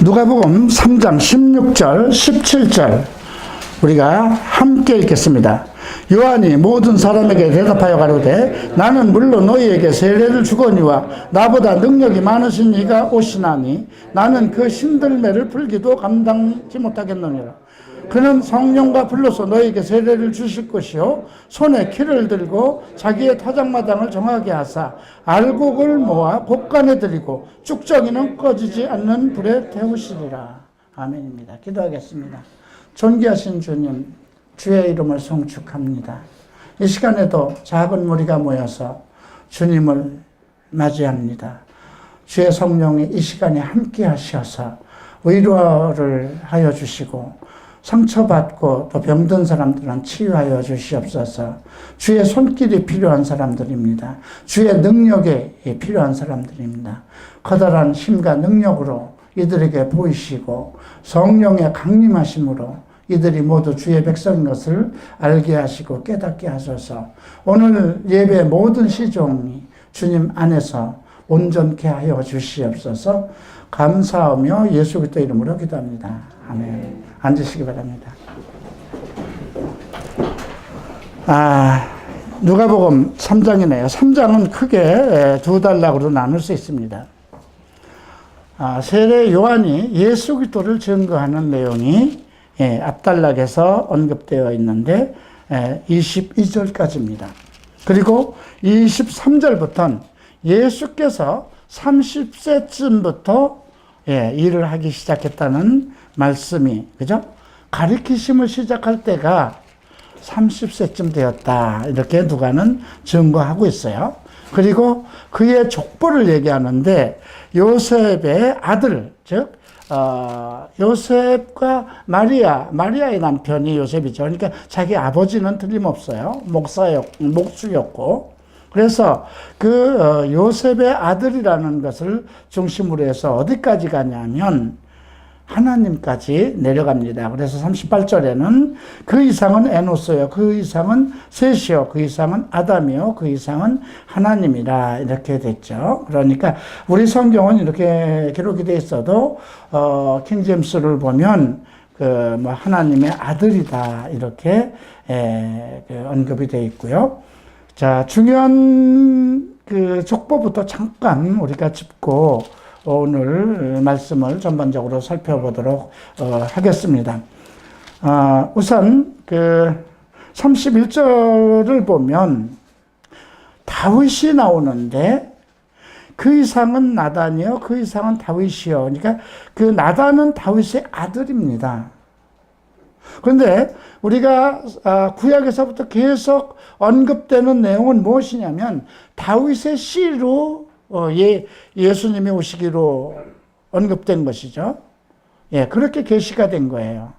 누가복음 3장 16절, 17절 우리가 함께 읽겠습니다. 요한이 모든 사람에게 대답하여 가로되 나는 물론 너희에게 세례를 주거니와 나보다 능력이 많으신 이가 오시나니 나는 그 신들매를 풀기도 감당치 못하겠느니라. 그는 성령과 불로서 너희에게 세례를 주실 것이요 손에 키를 들고 자기의 타작마당을 정하게 하사 알곡을 모아 곡간에 들이고 쭉정이는 꺼지지 않는 불에 태우시리라. 아멘입니다. 기도하겠습니다. 존귀하신 주님, 주의 이름을 송축합니다. 이 시간에도 작은 무리가 모여서 주님을 맞이합니다. 주의 성령이 이 시간에 함께 하셔서 위로를 하여 주시고 상처받고 또 병든 사람들은 치유하여 주시옵소서. 주의 손길이 필요한 사람들입니다. 주의 능력이 필요한 사람들입니다. 커다란 힘과 능력으로 이들에게 보이시고 성령의 강림하심으로 이들이 모두 주의 백성인 것을 알게 하시고 깨닫게 하소서. 오늘 예배 모든 시종이 주님 안에서 온전케 하여 주시옵소서. 감사하며 예수 그리스도 이름으로 기도합니다. 아멘. 앉으시기 바랍니다. 누가복음 3장이네요. 3장은 크게 두 단락으로 나눌 수 있습니다. 세례 요한이 예수 그리스도를 증거하는 내용이 앞단락에서 언급되어 있는데 22절까지입니다. 그리고 23절부터는 예수께서 30세쯤부터 일을 하기 시작했다는 말씀이, 그죠? 가르치심을 시작할 때가 30세쯤 되었다. 이렇게 누가는 증거하고 있어요. 그리고 그의 족보를 얘기하는데 요셉의 아들, 즉 요셉과 마리아의 남편이 요셉이죠. 그러니까 자기 아버지는 틀림없어요. 목수였고. 그래서 그 요셉의 아들이라는 것을 중심으로 해서 어디까지 가냐면 하나님까지 내려갑니다. 그래서 38절에는 그 이상은 에노스요, 그 이상은 셋이요, 그 이상은 아담이요, 그 이상은 하나님이라 이렇게 됐죠. 그러니까 우리 성경은 이렇게 기록이 되어 있어도 킹제임스를 보면 하나님의 아들이다 이렇게 언급이 되어 있고요. 자, 중요한 그 족보부터 잠깐 우리가 짚고 오늘 말씀을 전반적으로 살펴보도록 하겠습니다. 우선 그 31절을 보면 다윗이 나오는데 그 이상은 나단이요, 그 이상은 다윗이요. 그러니까 그 나단은 다윗의 아들입니다. 그런데 우리가 구약에서부터 계속 언급되는 내용은 무엇이냐면 다윗의 씨로 예수님이 오시기로 언급된 것이죠. 그렇게 계시가 된 거예요.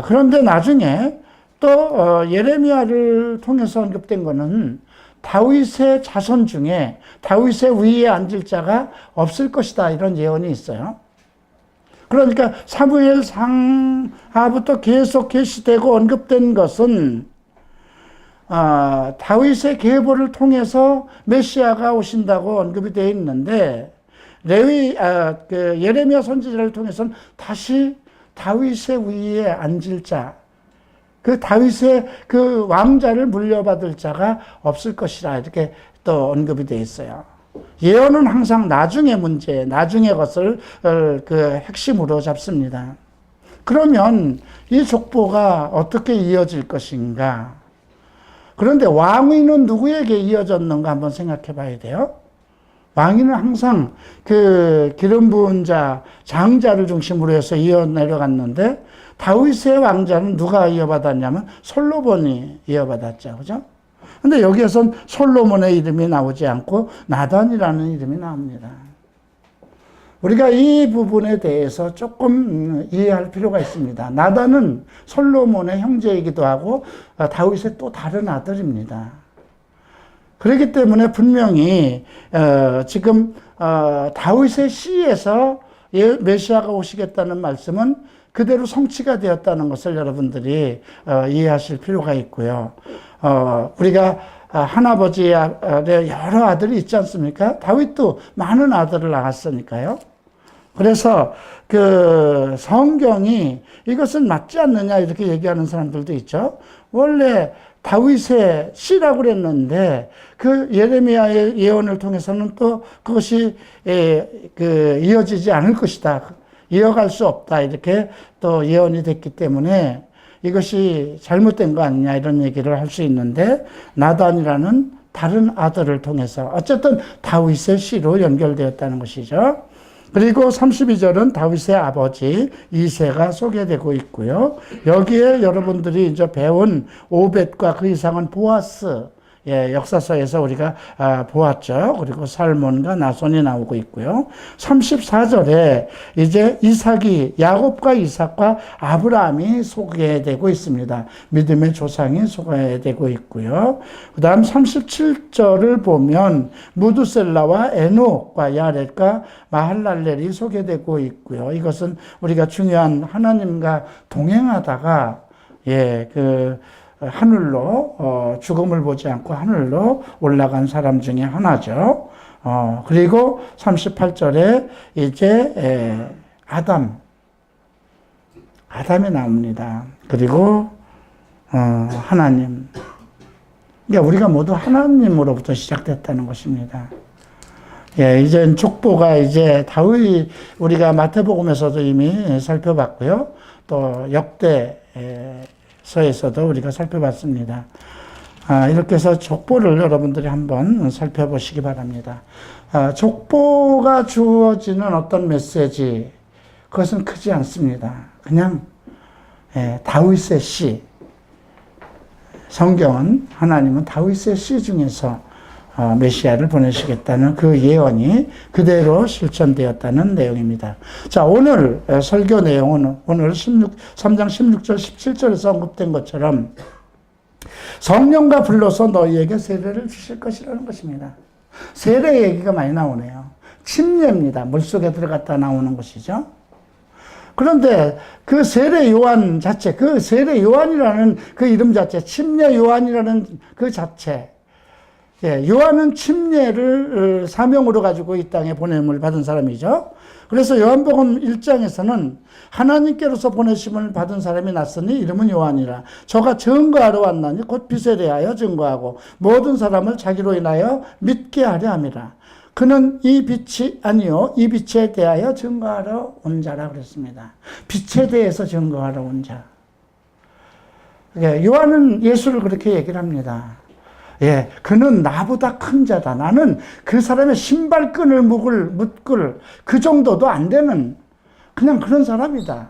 그런데 나중에 또 예레미야를 통해서 언급된 것은 다윗의 자손 중에 다윗의 위에 앉을 자가 없을 것이다 이런 예언이 있어요. 그러니까 사무엘 상하부터 계속 계시되고 언급된 것은 다윗의 계보를 통해서 메시아가 오신다고 언급이 되어 있는데 예레미야 선지자를 통해서는 다시 다윗의 위에 앉을 자, 그 다윗의 그 왕자를 물려받을 자가 없을 것이라 이렇게 또 언급이 되어 있어요. 예언은 항상 나중의 문제, 나중의 것을 그 핵심으로 잡습니다. 그러면 이 족보가 어떻게 이어질 것인가? 그런데 왕위는 누구에게 이어졌는가 한번 생각해 봐야 돼요. 왕위는 항상 그 기름 부은 자, 장자를 중심으로 해서 이어 내려갔는데 다윗의 왕자는 누가 이어받았냐면 솔로몬이 이어받았죠. 그죠? 근데 여기에선 솔로몬의 이름이 나오지 않고 나단이라는 이름이 나옵니다. 우리가 이 부분에 대해서 조금 이해할 필요가 있습니다. 나단은 솔로몬의 형제이기도 하고 다윗의 또 다른 아들입니다. 그렇기 때문에 분명히 지금 다윗의 씨에서 메시아가 오시겠다는 말씀은 그대로 성취가 되었다는 것을 여러분들이 이해하실 필요가 있고요. 우리가 할아버지의 여러 아들이 있지 않습니까? 다윗도 많은 아들을 낳았으니까요. 그래서 그 성경이 이것은 맞지 않느냐 이렇게 얘기하는 사람들도 있죠. 원래 다윗의 씨라고 그랬는데 그 예레미야의 예언을 통해서는 또 그것이 이어지지 않을 것이다. 이어갈 수 없다. 이렇게 또 예언이 됐기 때문에 이것이 잘못된 거 아니냐 이런 얘기를 할 수 있는데 나단이라는 다른 아들을 통해서 어쨌든 다윗의 씨로 연결되었다는 것이죠. 그리고 32절은 다윗의 아버지 이새가 소개되고 있고요. 여기에 여러분들이 이제 배운 오벳과 그 이상은 보아스, 역사서에서 우리가 보았죠. 그리고 살몬과 나손이 나오고 있고요. 34절에 이제 이삭이 야곱과 이삭과 아브라함이 소개되고 있습니다. 믿음의 조상이 소개되고 있고요. 그 다음 37절을 보면 무두셀라와 에녹과 야렛과 마할랄렐이 소개되고 있고요. 이것은 우리가 중요한 하나님과 동행하다가 하늘로 죽음을 보지 않고 하늘로 올라간 사람 중에 하나죠. 그리고 38절에 이제 아담이 나옵니다. 그리고 하나님. 그러니까 우리가 모두 하나님으로부터 시작됐다는 것입니다. 이제 족보가 이제 다윗 우리가 마태복음에서도 이미 살펴봤고요. 또 역대서에서도 우리가 살펴봤습니다. 이렇게 해서 족보를 여러분들이 한번 살펴보시기 바랍니다. 족보가 주어지는 어떤 메시지, 그것은 크지 않습니다. 그냥 다윗의 씨, 성경은 하나님은 다윗의 씨 중에서 메시아를 보내시겠다는 그 예언이 그대로 실천되었다는 내용입니다. 자, 오늘 설교 내용은 오늘 3장 16절, 17절에서 언급된 것처럼 성령과 불러서 너희에게 세례를 주실 것이라는 것입니다. 세례 얘기가 많이 나오네요. 침례입니다. 물속에 들어갔다 나오는 것이죠. 그런데 그 세례 요한 자체, 그 세례 요한이라는 그 이름 자체, 침례 요한이라는 그 자체, 요한은 침례를 사명으로 가지고 이 땅에 보냄을 받은 사람이죠. 그래서 요한복음 1장에서는 하나님께로서 보내심을 받은 사람이 났으니 이름은 요한이라. 저가 증거하러 왔나니 곧 빛에 대하여 증거하고 모든 사람을 자기로 인하여 믿게 하려 함이라. 그는 이 빛이 아니요 이 빛에 대하여 증거하러 온 자라 그랬습니다. 빛에 대해서 증거하러 온 자. 요한은 예수를 그렇게 얘기를 합니다. 그는 나보다 큰 자다. 나는 그 사람의 신발끈을 묶을 그 정도도 안 되는 그냥 그런 사람이다.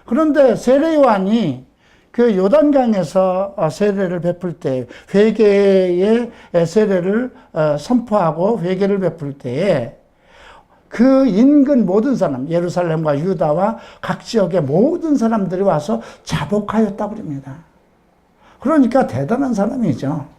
그런데 세례 요한이 그 요단강에서 세례를 베풀 때, 회개의 세례를 선포하고 회개를 베풀 때에 그 인근 모든 사람, 예루살렘과 유다와 각 지역의 모든 사람들이 와서 자복하였다고 합니다. 그러니까 대단한 사람이죠.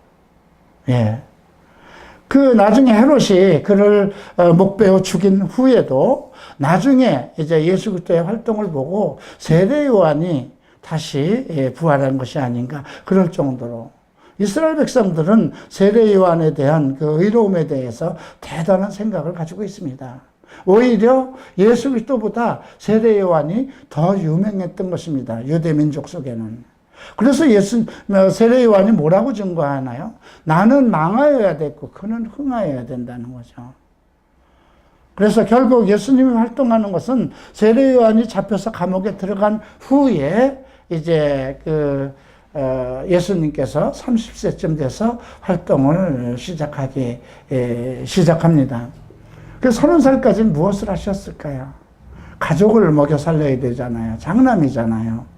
그 나중에 헤롯이 그를 목베어 죽인 후에도 나중에 이제 예수 그리스도의 활동을 보고 세례 요한이 다시 부활한 것이 아닌가 그럴 정도로 이스라엘 백성들은 세례 요한에 대한 그 의로움에 대해서 대단한 생각을 가지고 있습니다. 오히려 예수 그리스도보다 세례 요한이 더 유명했던 것입니다. 유대 민족 속에는. 그래서 세례 요한이 뭐라고 증거하나요? 나는 망하여야 됐고 그는 흥하여야 된다는 거죠. 그래서 결국 예수님이 활동하는 것은 세례 요한이 잡혀서 감옥에 들어간 후에 이제 예수님께서 30세쯤 돼서 활동을 시작합니다. 그 30살까지는 무엇을 하셨을까요? 가족을 먹여 살려야 되잖아요. 장남이잖아요.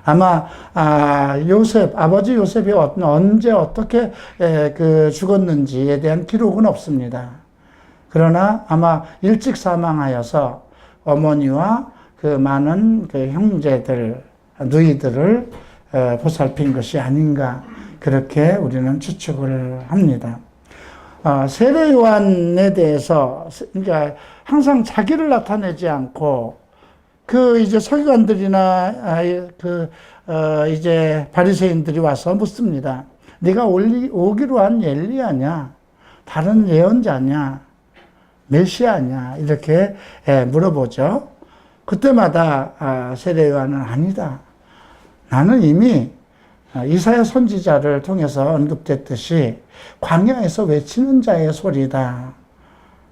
아마 아버지 요셉이 언제 어떻게 죽었는지에 대한 기록은 없습니다. 그러나 아마 일찍 사망하여서 어머니와 그 많은 그 형제들, 누이들을 보살핀 것이 아닌가 그렇게 우리는 추측을 합니다. 세례 요한에 대해서 그러니까 항상 자기를 나타내지 않고 이제 서기관들이나 이제 바리새인들이 와서 묻습니다. 네가 오기로 한 엘리야냐? 다른 예언자냐? 메시아냐 이렇게 물어보죠. 그때마다 세례 요한은 아니다. 나는 이미 이사야 선지자를 통해서 언급됐듯이 광야에서 외치는 자의 소리다.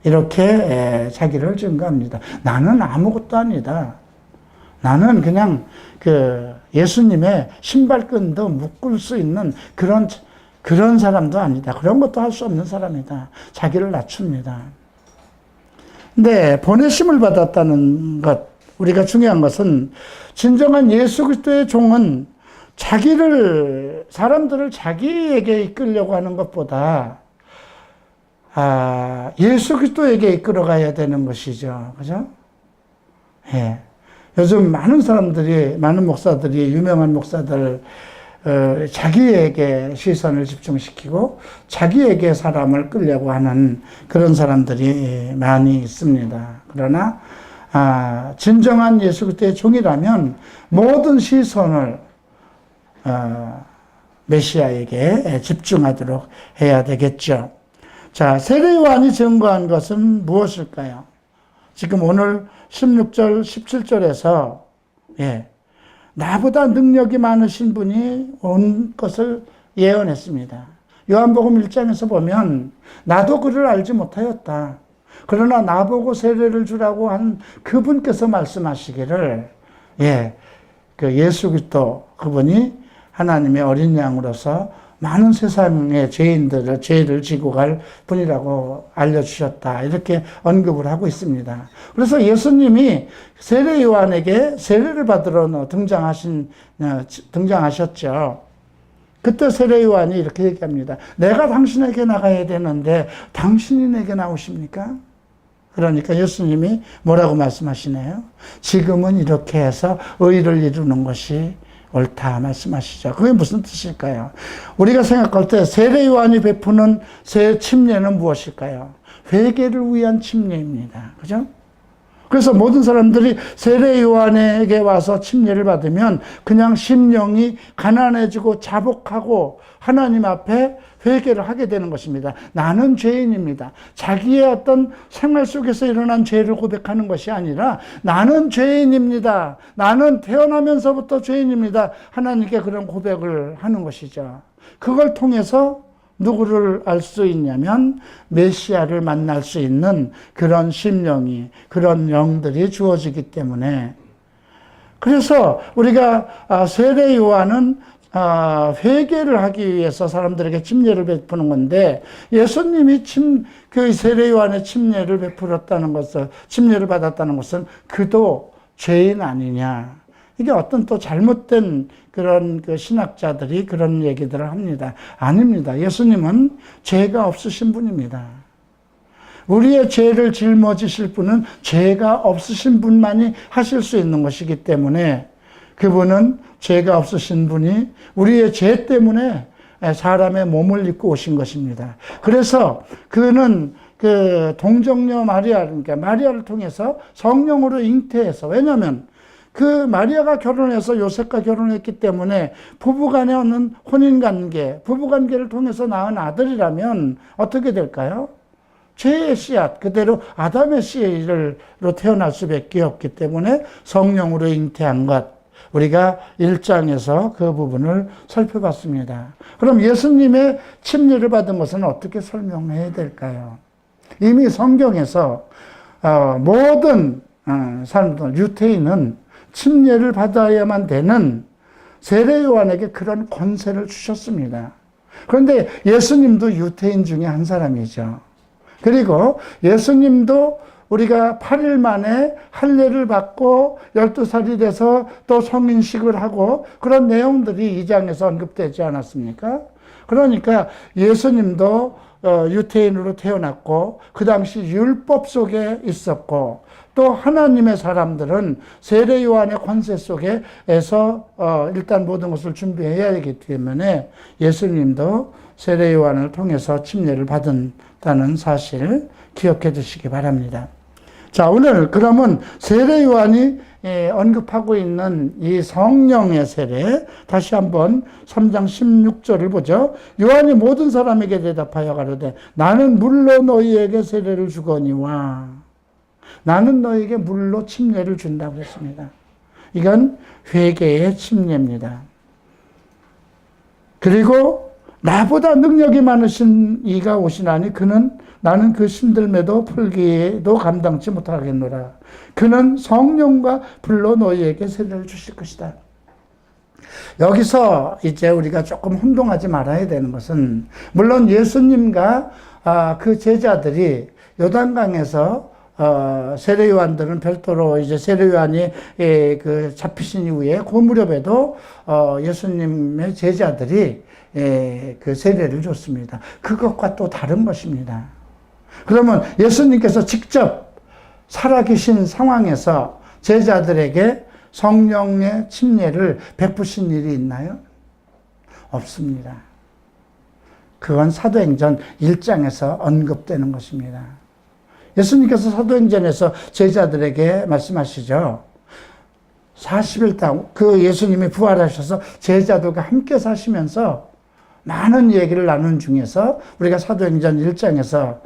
이렇게 자기를 증거합니다. 나는 아무것도 아니다. 나는 그냥 예수님의 신발끈도 묶을 수 있는 그런 사람도 아니다. 그런 것도 할 수 없는 사람이다. 자기를 낮춥니다. 근데 보내심을 받았다는 것, 우리가 중요한 것은 진정한 예수 그리스도의 종은 사람들을 자기에게 이끌려고 하는 것보다 예수 그리스도에게 이끌어가야 되는 것이죠. 그죠? 예. 요즘 많은 목사들이, 유명한 목사들, 자기에게 시선을 집중시키고 자기에게 사람을 끌려고 하는 그런 사람들이 많이 있습니다. 그러나, 진정한 예수 그리스도의 종이라면 모든 시선을, 메시아에게 집중하도록 해야 되겠죠. 자, 세례 요한이 증거한 것은 무엇일까요? 지금 오늘 16절, 17절에서, 나보다 능력이 많으신 분이 온 것을 예언했습니다. 요한복음 1장에서 보면, 나도 그를 알지 못하였다. 그러나 나보고 세례를 주라고 한 그분께서 말씀하시기를, 예수 그리스도 그분이 하나님의 어린 양으로서 많은 세상의 죄를 지고 갈 분이라고 알려주셨다. 이렇게 언급을 하고 있습니다. 그래서 예수님이 세례 요한에게 세례를 받으러 등장하셨죠. 그때 세례 요한이 이렇게 얘기합니다. 내가 당신에게 나가야 되는데 당신이 내게 나오십니까? 그러니까 예수님이 뭐라고 말씀하시나요? 지금은 이렇게 해서 의를 이루는 것이 옳다 말씀하시죠. 그게 무슨 뜻일까요? 우리가 생각할 때 세례 요한이 베푸는 새 침례는 무엇일까요? 회개를 위한 침례입니다. 그죠? 그래서 모든 사람들이 세례 요한에게 와서 침례를 받으면 그냥 심령이 가난해지고 자복하고 하나님 앞에 회개를 하게 되는 것입니다. 나는 죄인입니다. 자기의 어떤 생활 속에서 일어난 죄를 고백하는 것이 아니라 나는 죄인입니다. 나는 태어나면서부터 죄인입니다. 하나님께 그런 고백을 하는 것이죠. 그걸 통해서 누구를 알 수 있냐면 메시아를 만날 수 있는 그런 심령이, 그런 영들이 주어지기 때문에, 그래서 우리가 세례 요한은 회개를 하기 위해서 사람들에게 침례를 베푸는 건데, 예수님이 그 세례 요한의 침례를 베풀었다는 것을, 침례를 받았다는 것은 그도 죄인 아니냐. 이게 어떤 또 잘못된 그런 신학자들이 그런 얘기들을 합니다. 아닙니다. 예수님은 죄가 없으신 분입니다. 우리의 죄를 짊어지실 분은 죄가 없으신 분만이 하실 수 있는 것이기 때문에, 그분은 죄가 없으신 분이 우리의 죄 때문에 사람의 몸을 입고 오신 것입니다. 그래서 그는 동정녀 마리아, 그러니까 마리아를 통해서 성령으로 잉태해서, 왜냐하면 그 마리아가 결혼해서 요셉과 결혼했기 때문에 부부간에 없는 혼인관계, 부부관계를 통해서 낳은 아들이라면 어떻게 될까요? 죄의 씨앗, 그대로 아담의 씨로 태어날 수밖에 없기 때문에 성령으로 잉태한 것, 우리가 1장에서 그 부분을 살펴봤습니다. 그럼 예수님의 침례를 받은 것은 어떻게 설명해야 될까요? 이미 성경에서 모든 사람들, 유태인은 침례를 받아야만 되는 세례 요한에게 그런 권세를 주셨습니다. 그런데 예수님도 유태인 중에 한 사람이죠. 그리고 예수님도 우리가 8일 만에 할례를 받고 12살이 돼서 또 성인식을 하고 그런 내용들이 2장에서 언급되지 않았습니까? 그러니까 예수님도 유태인으로 태어났고 그 당시 율법 속에 있었고, 또 하나님의 사람들은 세례 요한의 권세 속에서 일단 모든 것을 준비해야 하기 때문에 예수님도 세례 요한을 통해서 침례를 받았다는 사실 기억해 두시기 바랍니다. 자, 오늘 그러면 세례 요한이 언급하고 있는 이 성령의 세례, 다시 한번 3장 16절을 보죠. 요한이 모든 사람에게 대답하여 가로되 나는 물로 너희에게 세례를 주거니와, 나는 너희에게 물로 침례를 준다고 했습니다. 이건 회개의 침례입니다. 그리고 나보다 능력이 많으신 이가 오시나니 나는 그 힘들매도 풀기도 감당치 못하겠노라. 그는 성령과 불로 너희에게 세례를 주실 것이다. 여기서 이제 우리가 조금 혼동하지 말아야 되는 것은, 물론 예수님과 그 제자들이 요단강에서 세례 요한들은 별도로 이제 세례 요한이 그 잡히신 이후에 그 무렵에도 예수님의 제자들이 그 세례를 줬습니다. 그것과 또 다른 것입니다. 그러면 예수님께서 직접 살아계신 상황에서 제자들에게 성령의 침례를 베푸신 일이 있나요? 없습니다. 그건 사도행전 1장에서 언급되는 것입니다. 예수님께서 사도행전에서 제자들에게 말씀하시죠. 40일 동안 그 예수님이 부활하셔서 제자들과 함께 사시면서 많은 얘기를 나눈 중에서 우리가 사도행전 1장에서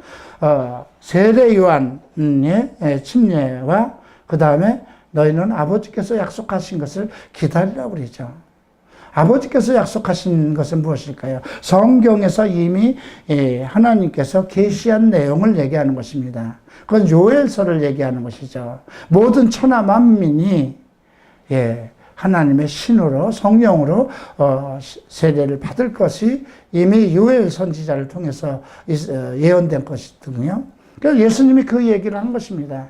세례 요한의 침례와 그 다음에 너희는 아버지께서 약속하신 것을 기다리라고 그러죠. 아버지께서 약속하신 것은 무엇일까요? 성경에서 이미 하나님께서 계시한 내용을 얘기하는 것입니다. 그건 요엘서를 얘기하는 것이죠. 모든 천하 만민이 하나님의 신으로 성령으로 세례를 받을 것이 이미 요엘 선지자를 통해서 예언된 것이거든요. 그래서 예수님이 그 얘기를 한 것입니다.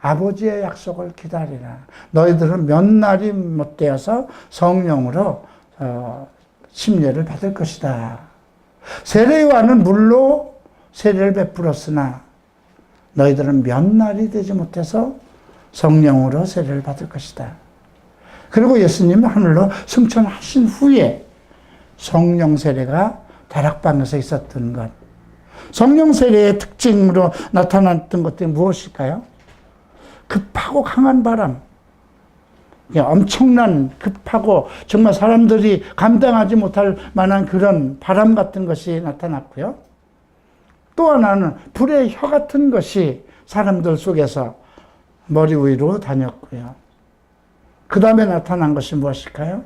아버지의 약속을 기다리라. 너희들은 몇 날이 못 되어서 성령으로 침례를 받을 것이다. 세례 요한은 물로 세례를 베풀었으나 너희들은 몇 날이 되지 못해서 성령으로 세례를 받을 것이다. 그리고 예수님은 하늘로 승천하신 후에 성령 세례가 다락방에서 있었던 것. 성령 세례의 특징으로 나타났던 것들이 무엇일까요? 급하고 강한 바람. 엄청난 급하고 정말 사람들이 감당하지 못할 만한 그런 바람 같은 것이 나타났고요. 또 하나는 불의 혀 같은 것이 사람들 속에서 머리 위로 다녔고요. 그 다음에 나타난 것이 무엇일까요?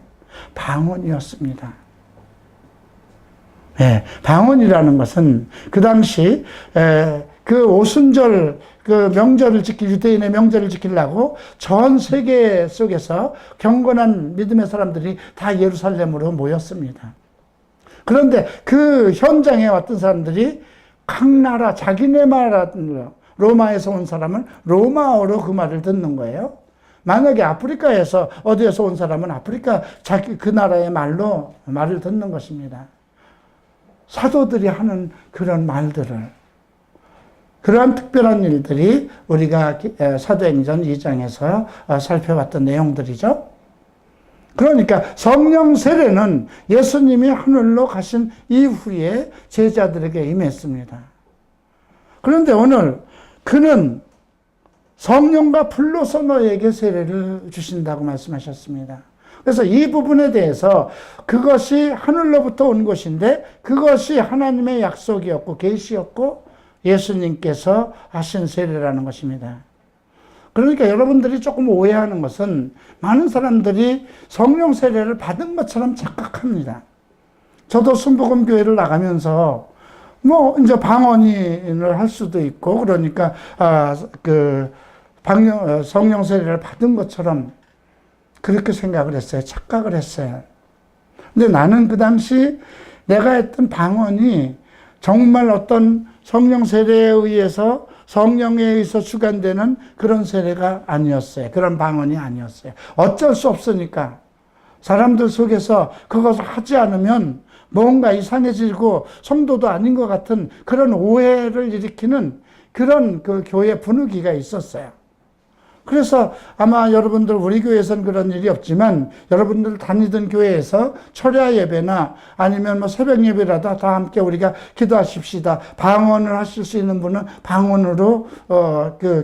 방언이었습니다. 방언이라는 것은 그 당시 그 오순절 그 명절을 유대인의 명절을 지키려고 전 세계 속에서 경건한 믿음의 사람들이 다 예루살렘으로 모였습니다. 그런데 그 현장에 왔던 사람들이 각 나라 자기네 나라 로마에서 온 사람은 로마어로 그 말을 듣는 거예요. 만약에 아프리카에서 어디에서 온 사람은 아프리카 그 나라의 말로 말을 듣는 것입니다. 사도들이 하는 그런 말들을, 그러한 특별한 일들이 우리가 사도행전 2장에서 살펴봤던 내용들이죠. 그러니까 성령 세례는 예수님이 하늘로 가신 이후에 제자들에게 임했습니다. 그런데 오늘 그는 성령과 불로서 너에게 세례를 주신다고 말씀하셨습니다. 그래서 이 부분에 대해서 그것이 하늘로부터 온 것인데 그것이 하나님의 약속이었고 계시였고 예수님께서 하신 세례라는 것입니다. 그러니까 여러분들이 조금 오해하는 것은 많은 사람들이 성령 세례를 받은 것처럼 착각합니다. 저도 순복음 교회를 나가면서 이제 방언을 할 수도 있고 그러니까 성령 세례를 받은 것처럼 그렇게 생각을 했어요. 착각을 했어요. 근데 나는 그 당시 내가 했던 방언이 정말 어떤 성령 세례에 의해서 성령에 의해서 주관되는 그런 세례가 아니었어요. 그런 방언이 아니었어요. 어쩔 수 없으니까 사람들 속에서 그것을 하지 않으면 뭔가 이상해지고 성도도 아닌 것 같은 그런 오해를 일으키는 그런 그 교회 분위기가 있었어요. 그래서 아마 여러분들 우리 교회에서는 그런 일이 없지만 여러분들 다니던 교회에서 철야 예배나 아니면 뭐 새벽 예배라도 다 함께 우리가 기도하십시다. 방언을 하실 수 있는 분은 방언으로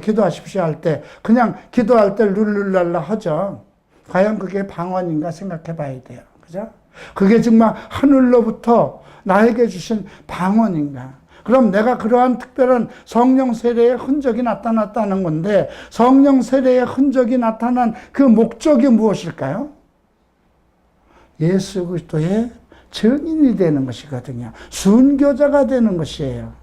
기도하십시오 할 때 그냥 기도할 때 룰룰랄라 하죠. 과연 그게 방언인가 생각해 봐야 돼요. 그죠? 그게 정말 하늘로부터 나에게 주신 방언인가? 그럼 내가 그러한 특별한 성령 세례의 흔적이 나타났다는 건데 성령 세례의 흔적이 나타난 그 목적이 무엇일까요? 예수 그리스도의 증인이 되는 것이거든요. 순교자가 되는 것이에요.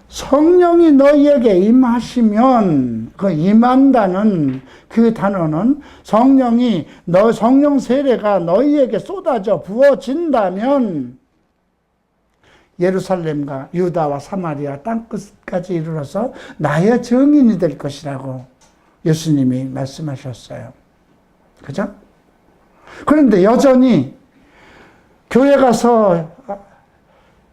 성령이 너희에게 임하시면 그 임한다는 그 단어는 성령 세례가 너희에게 쏟아져 부어진다면 예루살렘과 유다와 사마리아 땅끝까지 이르러서 나의 증인이 될 것이라고 예수님이 말씀하셨어요. 그죠? 그런데 여전히 교회 가서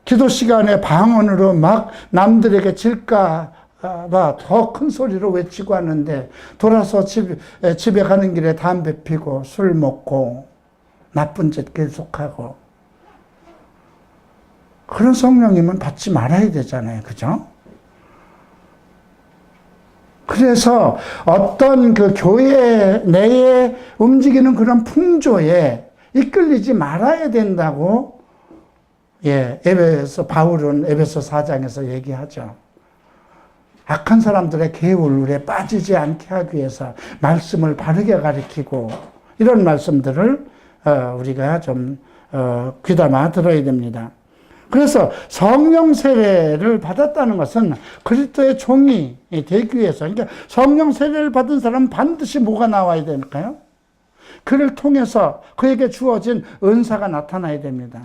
기도 시간에 방언으로 막 남들에게 질까봐 더 큰 소리로 외치고 하는데 돌아서 집에 가는 길에 담배 피고 술 먹고 나쁜 짓 계속하고 그런 성령님은 받지 말아야 되잖아요. 그죠? 그래서 어떤 그 교회 내에 움직이는 그런 풍조에 이끌리지 말아야 된다고 바울은 에베소 4장에서 얘기하죠. 악한 사람들의 계울에 빠지지 않게 하기 위해서 말씀을 바르게 가르치고 이런 말씀들을 우리가 좀 귀담아 들어야 됩니다. 그래서 성령 세례를 받았다는 것은 그리스도의 종이 되기 위해서, 그러니까 성령 세례를 받은 사람은 반드시 뭐가 나와야 될까요? 그를 통해서 그에게 주어진 은사가 나타나야 됩니다.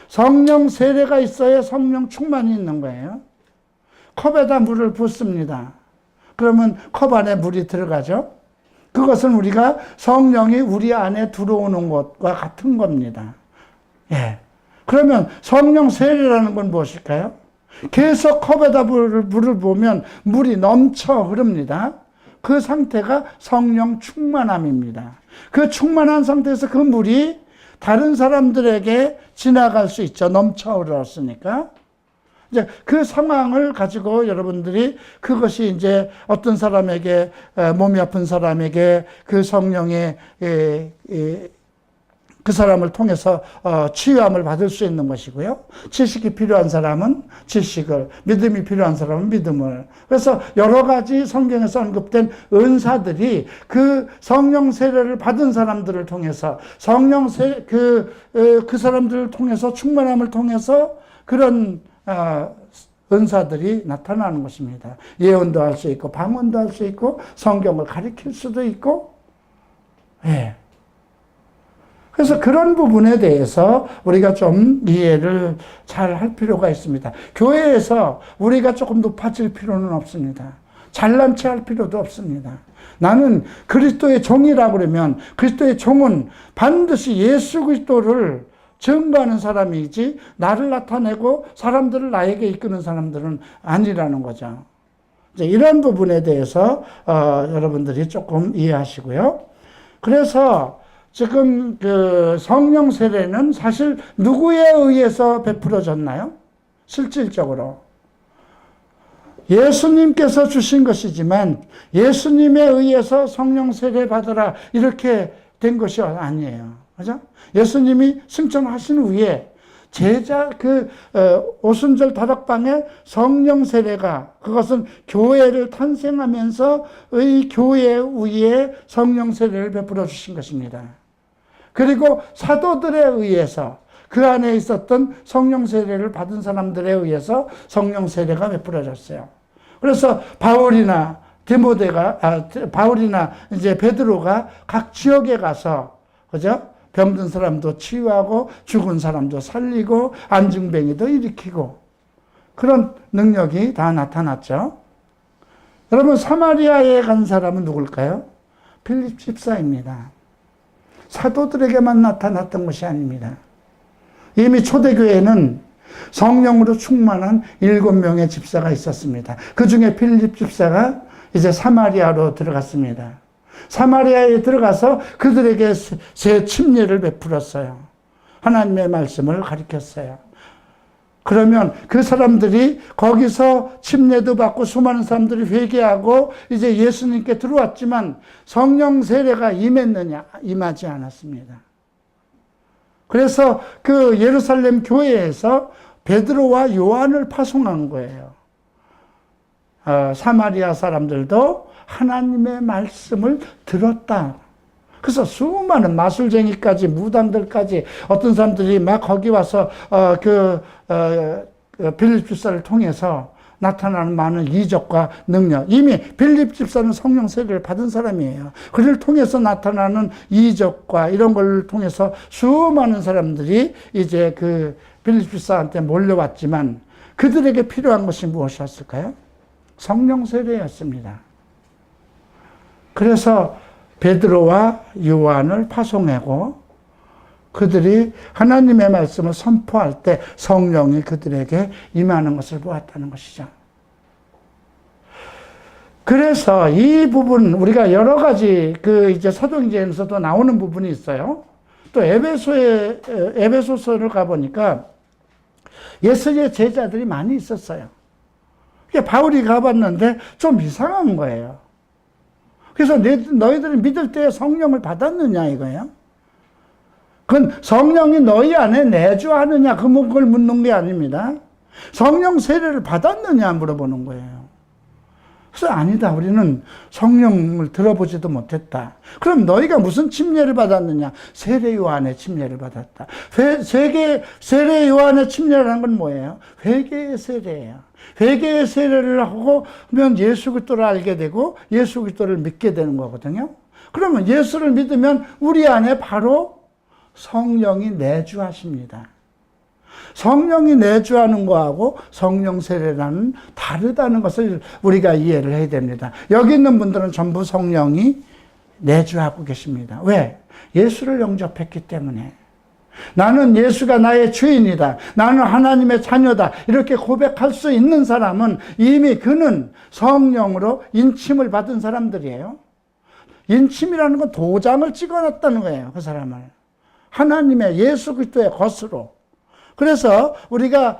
성령 세례가 있어야 성령 충만이 있는 거예요. 컵에다 물을 붓습니다. 그러면 컵 안에 물이 들어가죠. 그것은 우리가 성령이 우리 안에 들어오는 것과 같은 겁니다. 그러면 성령 세례라는 건 무엇일까요? 계속 컵에다 물을 보면 물이 넘쳐 흐릅니다. 그 상태가 성령 충만함입니다. 그 충만한 상태에서 그 물이 다른 사람들에게 지나갈 수 있죠. 넘쳐 흘렀으니까. 이제 그 상황을 가지고 여러분들이 그것이 이제 어떤 사람에게 몸이 아픈 사람에게 그 성령의 그 사람을 통해서 치유함을 받을 수 있는 것이고요. 지식이 필요한 사람은 지식을, 믿음이 필요한 사람은 믿음을. 그래서 여러 가지 성경에서 언급된 은사들이 그 성령 세례를 받은 사람들을 통해서 그 사람들을 통해서 충만함을 통해서 그런 은사들이 나타나는 것입니다. 예언도 할 수 있고 방언도 할 수 있고 성경을 가르칠 수도 있고 그래서 그런 부분에 대해서 우리가 좀 이해를 잘 할 필요가 있습니다. 교회에서 우리가 조금 높아질 필요는 없습니다. 잘난 체 할 필요도 없습니다. 나는 그리스도의 종이라고 그러면 그리스도의 종은 반드시 예수 그리스도를 증거하는 사람이지 나를 나타내고 사람들을 나에게 이끄는 사람들은 아니라는 거죠. 이제 이런 부분에 대해서 여러분들이 조금 이해하시고요. 그래서 지금 그 성령 세례는 사실 누구에 의해서 베풀어졌나요? 실질적으로 예수님께서 주신 것이지만 예수님에 의해서 성령 세례 받으라 이렇게 된 것이 아니에요. 그죠? 예수님이 승천하신 후에 제자 오순절 다락방에 성령 세례가 그것은 교회를 탄생하면서의 교회 위에 성령 세례를 베풀어 주신 것입니다. 그리고 사도들에 의해서 그 안에 있었던 성령 세례를 받은 사람들에 의해서 성령 세례가 베풀어졌어요. 그래서 바울이나 이제 베드로가 각 지역에 가서 그죠? 병든 사람도 치유하고 죽은 사람도 살리고 안중뱅이도 일으키고 그런 능력이 다 나타났죠. 여러분 사마리아에 간 사람은 누굴까요? 빌립 집사입니다. 사도들에게만 나타났던 것이 아닙니다. 이미 초대교회에는 성령으로 충만한 7명의 집사가 있었습니다. 그 중에 빌립 집사가 이제 사마리아로 들어갔습니다. 사마리아에 들어가서 그들에게 새 침례를 베풀었어요. 하나님의 말씀을 가르쳤어요. 그러면 그 사람들이 거기서 침례도 받고 수많은 사람들이 회개하고 이제 예수님께 들어왔지만 성령 세례가 임했느냐? 임하지 않았습니다. 그래서 그 예루살렘 교회에서 베드로와 요한을 파송한 거예요. 사마리아 사람들도 하나님의 말씀을 들었다. 그래서 수많은 마술쟁이까지 무당들까지 어떤 사람들이 막 거기 와서 빌립 집사를 통해서 나타나는 많은 이적과 능력. 이미 빌립 집사는 성령 세례를 받은 사람이에요. 그를 통해서 나타나는 이적과 이런 걸 통해서 수많은 사람들이 이제 그 빌립 집사한테 몰려왔지만 그들에게 필요한 것이 무엇이었을까요? 성령 세례였습니다. 그래서 베드로와 요한을 파송하고 그들이 하나님의 말씀을 선포할 때 성령이 그들에게 임하는 것을 보았다는 것이죠. 그래서 이 부분 우리가 여러 가지 이제 사도행전에서도 나오는 부분이 있어요. 또 에베소서를 가보니까 예수의 제자들이 많이 있었어요. 바울이 가봤는데 좀 이상한 거예요. 그래서 너희들이 믿을 때 성령을 받았느냐 이거예요. 그건 성령이 너희 안에 내주하느냐 그걸 묻는 게 아닙니다. 성령 세례를 받았느냐 물어보는 거예요. 그래서 아니다, 우리는 성령을 들어보지도 못했다. 그럼 너희가 무슨 침례를 받았느냐? 세례 요한의 침례를 받았다. 세례 요한의 침례라는 건 뭐예요? 회개의 세례예요. 회개의 세례를 하고 면 예수 그리스도를 알게 되고 예수 그리스도를 믿게 되는 거거든요. 그러면 예수를 믿으면 우리 안에 바로 성령이 내주하십니다. 성령이 내주하는 거하고 성령 세례라는 다르다는 것을 우리가 이해를 해야 됩니다. 여기 있는 분들은 전부 성령이 내주하고 계십니다. 왜? 예수를 영접했기 때문에. 나는 예수가 나의 주인이다. 나는 하나님의 자녀다. 이렇게 고백할 수 있는 사람은 이미 그는 성령으로 인침을 받은 사람들이에요. 인침이라는 건 도장을 찍어놨다는 거예요. 그 사람을. 하나님의 예수 그리스도의 것으로. 그래서 우리가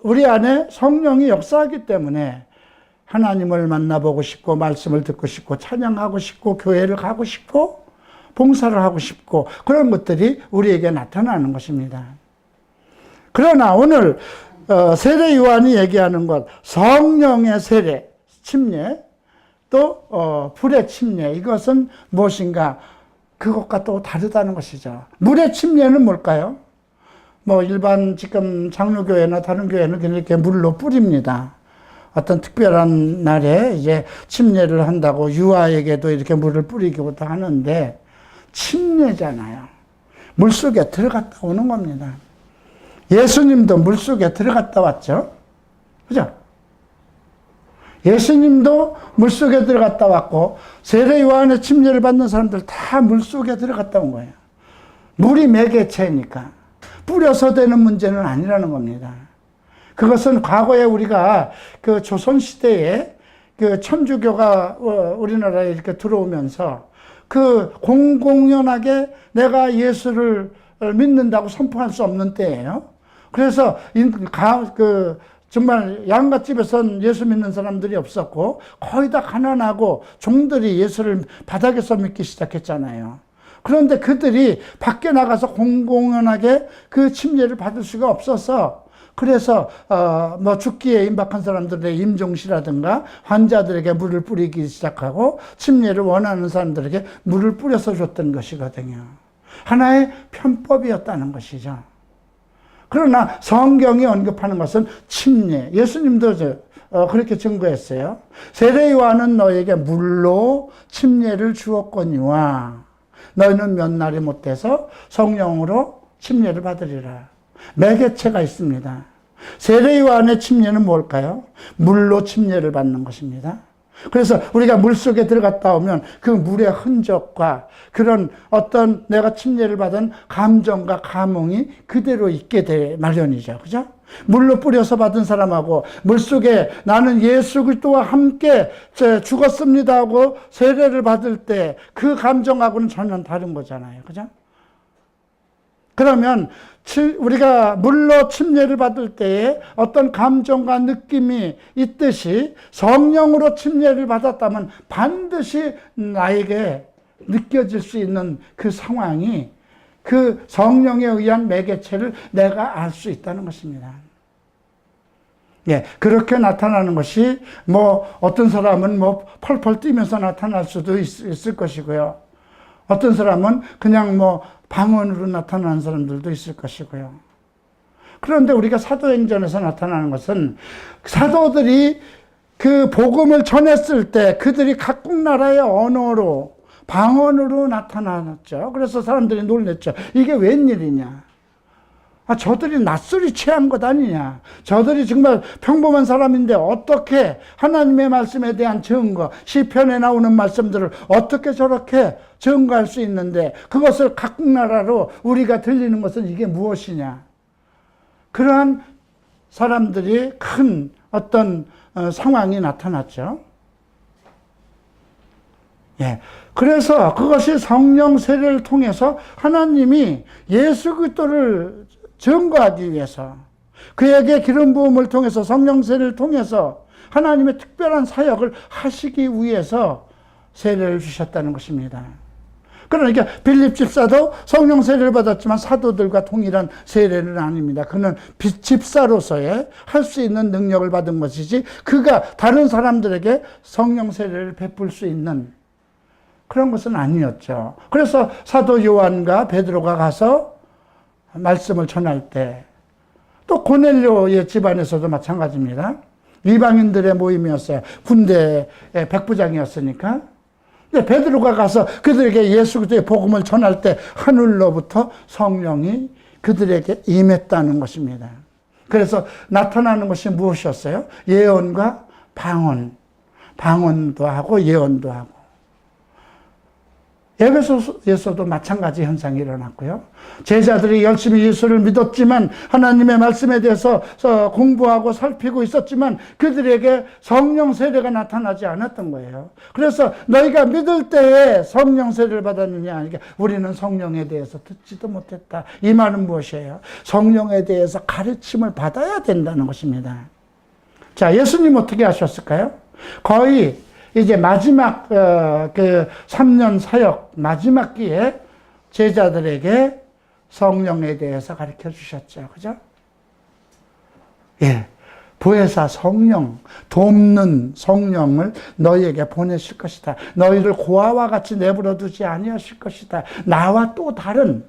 우리 안에 성령이 역사하기 때문에 하나님을 만나보고 싶고 말씀을 듣고 싶고 찬양하고 싶고 교회를 가고 싶고 봉사를 하고 싶고 그런 것들이 우리에게 나타나는 것입니다. 그러나 오늘 세례 요한이 얘기하는 것, 성령의 세례, 침례, 또 불의 침례, 이것은 무엇인가? 그것과 또 다르다는 것이죠. 물의 침례는 뭘까요? 일반 지금 장로교회나 다른 교회는 이렇게 물로 뿌립니다. 어떤 특별한 날에 이제 침례를 한다고 유아에게도 이렇게 물을 뿌리기부터 하는데 침례잖아요. 물속에 들어갔다 오는 겁니다. 예수님도 물속에 들어갔다 왔죠. 그죠? 예수님도 물속에 들어갔다 왔고 세례 요한의 침례를 받는 사람들 다 물속에 들어갔다 온 거예요. 물이 매개체니까 뿌려서 되는 문제는 아니라는 겁니다. 그것은 과거에 우리가 그 조선시대에 그 천주교가 우리나라에 이렇게 들어오면서 그 공공연하게 내가 예수를 믿는다고 선포할 수 없는 때예요. 그래서 정말 양갓집에선 예수 믿는 사람들이 없었고 거의 다 가난하고 종들이 예수를 바닥에서 믿기 시작했잖아요. 그런데 그들이 밖에 나가서 공공연하게 그 침례를 받을 수가 없어서 그래서 죽기에 임박한 사람들의 임종시라든가 환자들에게 물을 뿌리기 시작하고 침례를 원하는 사람들에게 물을 뿌려서 줬던 것이거든요. 하나의 편법이었다는 것이죠. 그러나 성경이 언급하는 것은 침례. 예수님도 그렇게 증거했어요. 세례 요한은 너에게 물로 침례를 주었거니와 너희는 몇 날이 못돼서 성령으로 침례를 받으리라. 매개체가 있습니다. 세례 요한의 침례는 뭘까요? 물로 침례를 받는 것입니다. 그래서 우리가 물속에 들어갔다 오면 그 물의 흔적과 그런 어떤 내가 침례를 받은 감정과 감흥이 그대로 있게 돼 마련이죠. 그죠? 물로 뿌려서 받은 사람하고 물속에 나는 예수 그리스도와 함께 죽었습니다 하고 세례를 받을 때 그 감정하고는 전혀 다른 거잖아요. 그죠? 그러면 우리가 물로 침례를 받을 때에 어떤 감정과 느낌이 있듯이 성령으로 침례를 받았다면 반드시 나에게 느껴질 수 있는 그 상황이 그 성령에 의한 매개체를 내가 알 수 있다는 것입니다. 예, 그렇게 나타나는 것이 어떤 사람은 펄펄 뛰면서 나타날 수도 있을 것이고요. 어떤 사람은 그냥 방언으로 나타나는 사람들도 있을 것이고요. 그런데 우리가 사도행전에서 나타나는 것은 사도들이 그 복음을 전했을 때 그들이 각국 나라의 언어로 방언으로 나타났죠. 그래서 사람들이 놀랬죠. 이게 웬일이냐. 저들이 낯설이 취한 것 아니냐. 저들이 정말 평범한 사람인데 어떻게 하나님의 말씀에 대한 증거, 시편에 나오는 말씀들을 어떻게 저렇게 증거할 수 있는데 그것을 각국 나라로 우리가 들리는 것은 이게 무엇이냐. 그러한 사람들이 큰 어떤 상황이 나타났죠. 예. 그래서 그것이 성령 세례를 통해서 하나님이 예수 그리스도를 증거하기 위해서 그에게 기름 부음을 통해서 성령 세례를 통해서 하나님의 특별한 사역을 하시기 위해서 세례를 주셨다는 것입니다. 그러니까 빌립 집사도 성령 세례를 받았지만 사도들과 동일한 세례는 아닙니다. 그는 집사로서의 할 수 있는 능력을 받은 것이지 그가 다른 사람들에게 성령 세례를 베풀 수 있는 그런 것은 아니었죠. 그래서 사도 요한과 베드로가 가서 말씀을 전할 때 또 고넬료의 집안에서도 마찬가지입니다. 이방인들의 모임이었어요. 군대의 백부장이었으니까. 근데 베드로가 가서 그들에게 예수 그리스도의 복음을 전할 때 하늘로부터 성령이 그들에게 임했다는 것입니다. 그래서 나타나는 것이 무엇이었어요? 예언과 방언. 방언도 하고 예언도 하고. 에베소에서도 마찬가지 현상이 일어났고요. 제자들이 열심히 예수를 믿었지만 하나님의 말씀에 대해서 공부하고 살피고 있었지만 그들에게 성령 세례가 나타나지 않았던 거예요. 그래서 너희가 믿을 때에 성령 세례를 받았느냐 하니까 우리는 성령에 대해서 듣지도 못했다. 이 말은 무엇이에요? 성령에 대해서 가르침을 받아야 된다는 것입니다. 자, 예수님 어떻게 하셨을까요? 거의 이제 마지막 그 3년 사역 마지막 기에 제자들에게 성령에 대해서 가르쳐 주셨죠. 그죠? 예. 보혜사 성령, 돕는 성령을 너희에게 보내실 것이다. 너희를 고아와 같이 내버려 두지 아니하실 것이다. 나와 또 다른,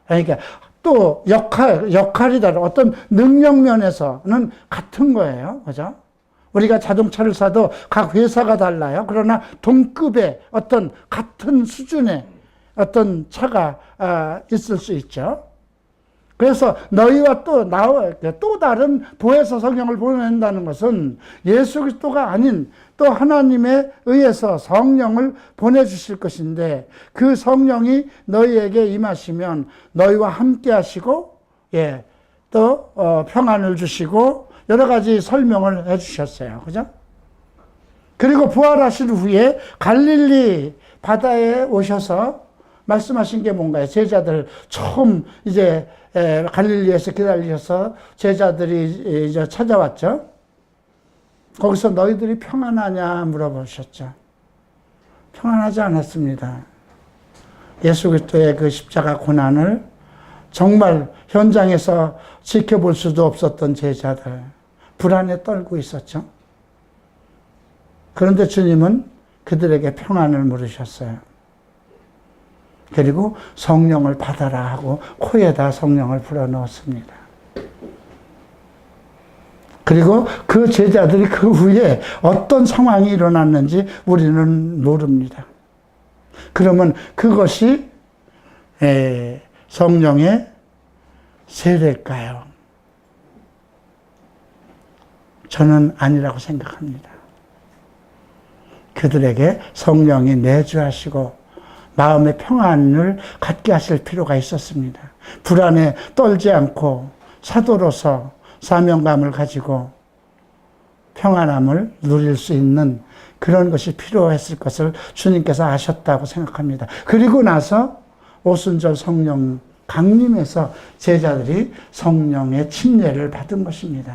그러니까 또 역할이 다른 어떤 능력 면에서는 같은 거예요. 그죠? 우리가 자동차를 사도 각 회사가 달라요. 그러나 동급의 어떤 같은 수준의 어떤 차가 있을 수 있죠. 그래서 너희와 또 다른 보혜사 성령을 보낸다는 것은 예수 그리스도가 아닌 또 하나님에 의해서 성령을 보내주실 것인데 그 성령이 너희에게 임하시면 너희와 함께 하시고 또 평안을 주시고 여러 가지 설명을 해주셨어요. 그죠? 그리고 부활하신 후에 갈릴리 바다에 오셔서 말씀하신 게 뭔가요? 제자들 처음 이제 갈릴리에서 기다리셔서 제자들이 이제 찾아왔죠. 거기서 너희들이 평안하냐 물어보셨죠. 평안하지 않았습니다. 예수 그리스도의 그 십자가 고난을 정말 현장에서 지켜볼 수도 없었던 제자들 불안에 떨고 있었죠. 그런데 주님은 그들에게 평안을 물으셨어요. 그리고 성령을 받아라 하고 코에다 성령을 불어넣었습니다. 그리고 그 제자들이 그 후에 어떤 상황이 일어났는지 우리는 모릅니다. 그러면 그것이 성령의 세례일까요? 저는 아니라고 생각합니다. 그들에게 성령이 내주하시고 마음의 평안을 갖게 하실 필요가 있었습니다. 불안에 떨지 않고 사도로서 사명감을 가지고 평안함을 누릴 수 있는 그런 것이 필요했을 것을 주님께서 아셨다고 생각합니다. 그리고 나서 오순절 성령 강림에서 제자들이 성령의 침례를 받은 것입니다.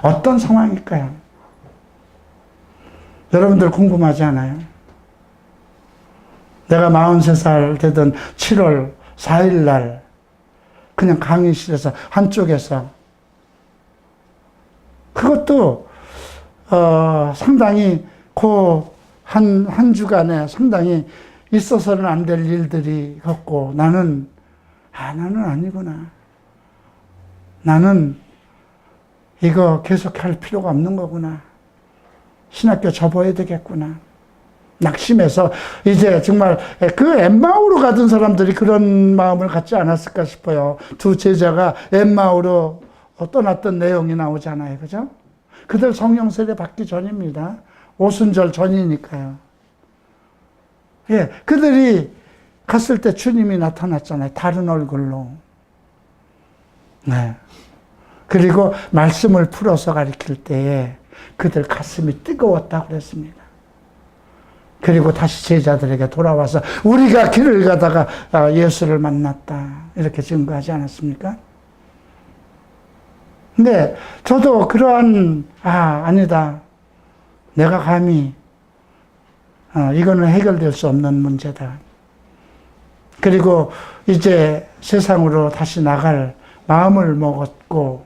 어떤 상황일까요? 여러분들 궁금하지 않아요? 내가 43살 되던 7월 4일 날 그냥 강의실에서 한쪽에서 그것도 상당히 한 주간에 상당히 있어서는 안 될 일들이 있었고 나는 아니구나. 나는 이거 계속할 필요가 없는 거구나. 신학교 접어야 되겠구나. 낙심해서 이제 정말 그 엠마오로 가던 사람들이 그런 마음을 갖지 않았을까 싶어요. 두 제자가 엠마오로 떠났던 내용이 나오잖아요. 그죠? 그들 성령 세례 받기 전입니다. 오순절 전이니까요. 예, 그들이 갔을 때 주님이 나타났잖아요. 다른 얼굴로. 네. 그리고 말씀을 풀어서 가르칠 때에 그들 가슴이 뜨거웠다고 그랬습니다. 그리고 다시 제자들에게 돌아와서 우리가 길을 가다가 예수를 만났다. 이렇게 증거하지 않았습니까? 근데 저도 그러한, 아니다. 내가 감히, 이거는 해결될 수 없는 문제다. 그리고 이제 세상으로 다시 나갈 마음을 먹었고,